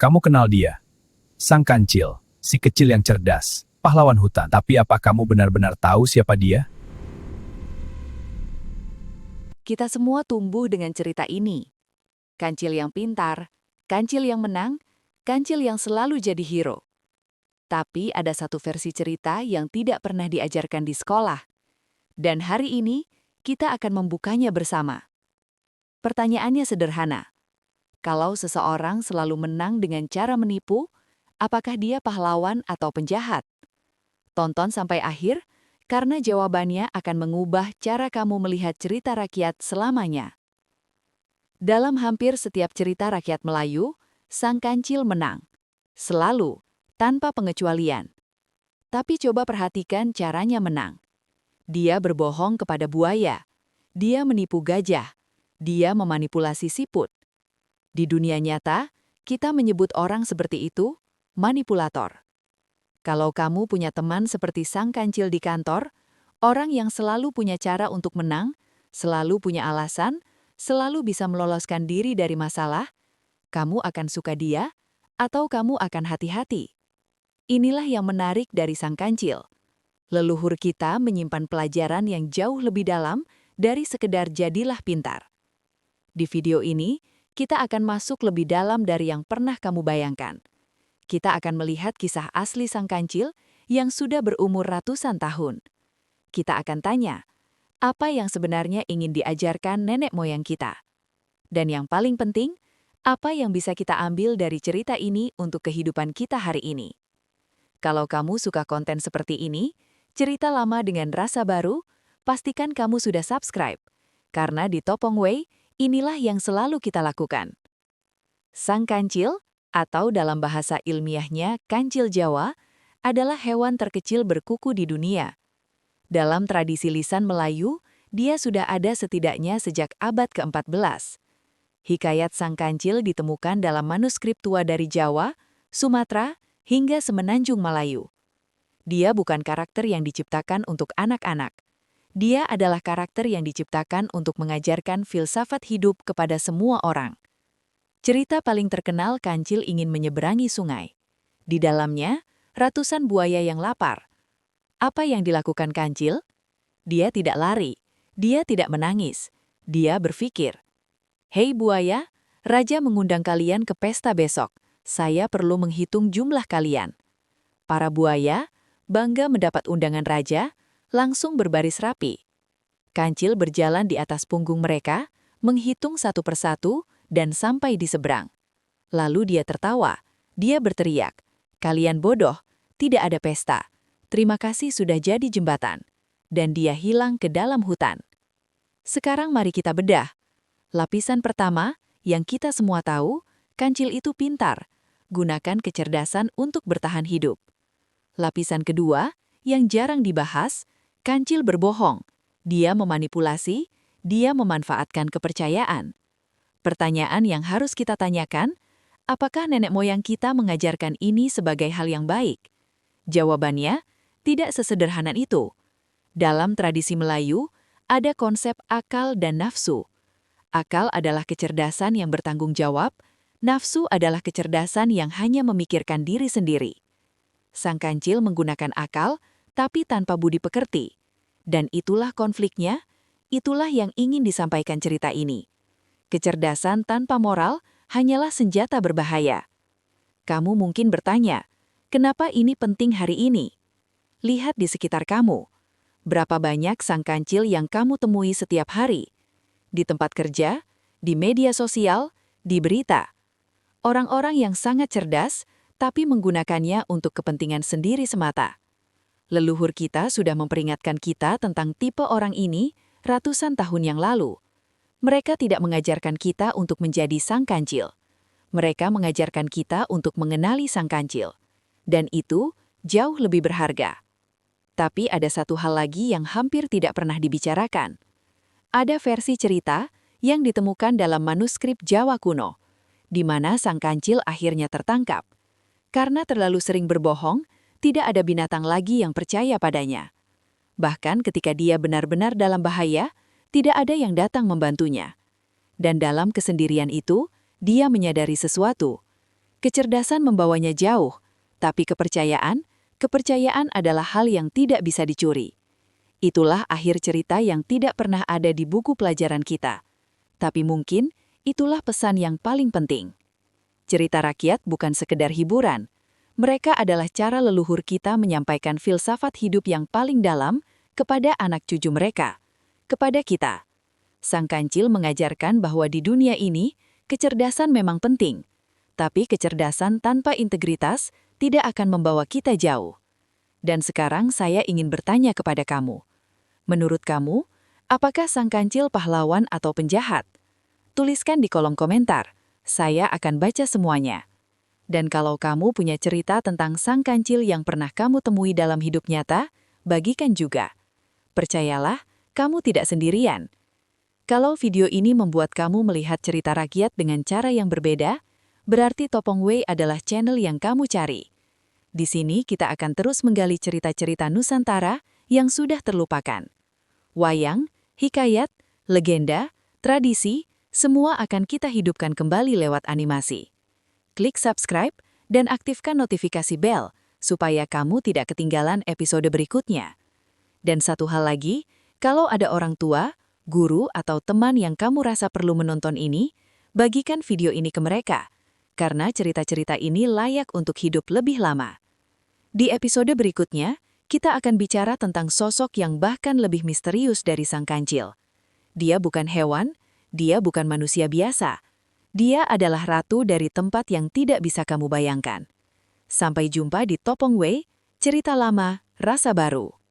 Kamu kenal dia. Sang Kancil, si kecil yang cerdas, pahlawan hutan. Tapi apa kamu benar-benar tahu siapa dia? Kita semua tumbuh dengan cerita ini. Kancil yang pintar, kancil yang menang, kancil yang selalu jadi hero. Tapi ada satu versi cerita yang tidak pernah diajarkan di sekolah. Dan hari ini, kita akan membukanya bersama. Pertanyaannya sederhana. Kalau seseorang selalu menang dengan cara menipu, apakah dia pahlawan atau penjahat? Tonton sampai akhir, karena jawabannya akan mengubah cara kamu melihat cerita rakyat selamanya. Dalam hampir setiap cerita rakyat Melayu, sang kancil menang. Selalu, tanpa pengecualian. Tapi coba perhatikan caranya menang. Dia berbohong kepada buaya. Dia menipu gajah. Dia memanipulasi siput. Di dunia nyata, kita menyebut orang seperti itu manipulator. Kalau kamu punya teman seperti sang kancil di kantor, orang yang selalu punya cara untuk menang, selalu punya alasan, selalu bisa meloloskan diri dari masalah, kamu akan suka dia, atau kamu akan hati-hati. Inilah yang menarik dari sang kancil. Leluhur kita menyimpan pelajaran yang jauh lebih dalam dari sekedar jadilah pintar. Di video ini, kita akan masuk lebih dalam dari yang pernah kamu bayangkan. Kita akan melihat kisah asli sang kancil yang sudah berumur ratusan tahun. Kita akan tanya, apa yang sebenarnya ingin diajarkan nenek moyang kita? Dan yang paling penting, apa yang bisa kita ambil dari cerita ini untuk kehidupan kita hari ini? Kalau kamu suka konten seperti ini, cerita lama dengan rasa baru, pastikan kamu sudah subscribe. Karena di Topong Way, inilah yang selalu kita lakukan. Sang kancil, atau dalam bahasa ilmiahnya kancil Jawa, adalah hewan terkecil berkuku di dunia. Dalam tradisi lisan Melayu, dia sudah ada setidaknya sejak abad ke-14. Hikayat sang kancil ditemukan dalam manuskrip tua dari Jawa, Sumatera, hingga Semenanjung Malayu. Dia bukan karakter yang diciptakan untuk anak-anak. Dia adalah karakter yang diciptakan untuk mengajarkan filsafat hidup kepada semua orang. Cerita paling terkenal kancil ingin menyeberangi sungai. Di dalamnya, ratusan buaya yang lapar. Apa yang dilakukan kancil? Dia tidak lari, dia tidak menangis, dia berpikir. Hei buaya, raja mengundang kalian ke pesta besok. Saya perlu menghitung jumlah kalian. Para buaya, bangga mendapat undangan raja, langsung berbaris rapi. Kancil berjalan di atas punggung mereka, menghitung satu persatu, dan sampai di seberang. Lalu dia tertawa, dia berteriak, "Kalian bodoh, tidak ada pesta. Terima kasih sudah jadi jembatan." Dan dia hilang ke dalam hutan. Sekarang mari kita bedah. Lapisan pertama, yang kita semua tahu, kancil itu pintar, gunakan kecerdasan untuk bertahan hidup. Lapisan kedua, yang jarang dibahas, kancil berbohong. Dia memanipulasi, dia memanfaatkan kepercayaan. Pertanyaan yang harus kita tanyakan, apakah nenek moyang kita mengajarkan ini sebagai hal yang baik? Jawabannya, tidak sesederhana itu. Dalam tradisi Melayu, ada konsep akal dan nafsu. Akal adalah kecerdasan yang bertanggung jawab, nafsu adalah kecerdasan yang hanya memikirkan diri sendiri. Sang kancil menggunakan akal, tapi tanpa budi pekerti. Dan itulah konfliknya, itulah yang ingin disampaikan cerita ini. Kecerdasan tanpa moral hanyalah senjata berbahaya. Kamu mungkin bertanya, kenapa ini penting hari ini? Lihat di sekitar kamu. Berapa banyak sang kancil yang kamu temui setiap hari? Di tempat kerja, di media sosial, di berita. Orang-orang yang sangat cerdas, tapi menggunakannya untuk kepentingan sendiri semata. Leluhur kita sudah memperingatkan kita tentang tipe orang ini ratusan tahun yang lalu. Mereka tidak mengajarkan kita untuk menjadi sang kancil. Mereka mengajarkan kita untuk mengenali sang kancil. Dan itu jauh lebih berharga. Tapi ada satu hal lagi yang hampir tidak pernah dibicarakan. Ada versi cerita yang ditemukan dalam manuskrip Jawa kuno, di mana sang kancil akhirnya tertangkap. Karena terlalu sering berbohong, tidak ada binatang lagi yang percaya padanya. Bahkan ketika dia benar-benar dalam bahaya, tidak ada yang datang membantunya. Dan dalam kesendirian itu, dia menyadari sesuatu. Kecerdasan membawanya jauh, tapi kepercayaan adalah hal yang tidak bisa dicuri. Itulah akhir cerita yang tidak pernah ada di buku pelajaran kita. Tapi mungkin itulah pesan yang paling penting. Cerita rakyat bukan sekedar hiburan. Mereka adalah cara leluhur kita menyampaikan filsafat hidup yang paling dalam kepada anak cucu mereka, kepada kita. Sang Kancil mengajarkan bahwa di dunia ini, kecerdasan memang penting. Tapi kecerdasan tanpa integritas tidak akan membawa kita jauh. Dan sekarang saya ingin bertanya kepada kamu. Menurut kamu, apakah Sang Kancil pahlawan atau penjahat? Tuliskan di kolom komentar. Saya akan baca semuanya. Dan kalau kamu punya cerita tentang Sang Kancil yang pernah kamu temui dalam hidup nyata, bagikan juga. Percayalah, kamu tidak sendirian. Kalau video ini membuat kamu melihat cerita rakyat dengan cara yang berbeda, berarti Topong Way adalah channel yang kamu cari. Di sini kita akan terus menggali cerita-cerita Nusantara yang sudah terlupakan. Wayang, hikayat, legenda, tradisi, semua akan kita hidupkan kembali lewat animasi. Klik subscribe dan aktifkan notifikasi bel supaya kamu tidak ketinggalan episode berikutnya. Dan satu hal lagi, kalau ada orang tua, guru, atau teman yang kamu rasa perlu menonton ini, bagikan video ini ke mereka. Karena cerita-cerita ini layak untuk hidup lebih lama. Di episode berikutnya, kita akan bicara tentang sosok yang bahkan lebih misterius dari Sang Kancil. Dia bukan hewan, dia bukan manusia biasa. Dia adalah ratu dari tempat yang tidak bisa kamu bayangkan. Sampai jumpa di Topong Way, cerita lama, rasa baru.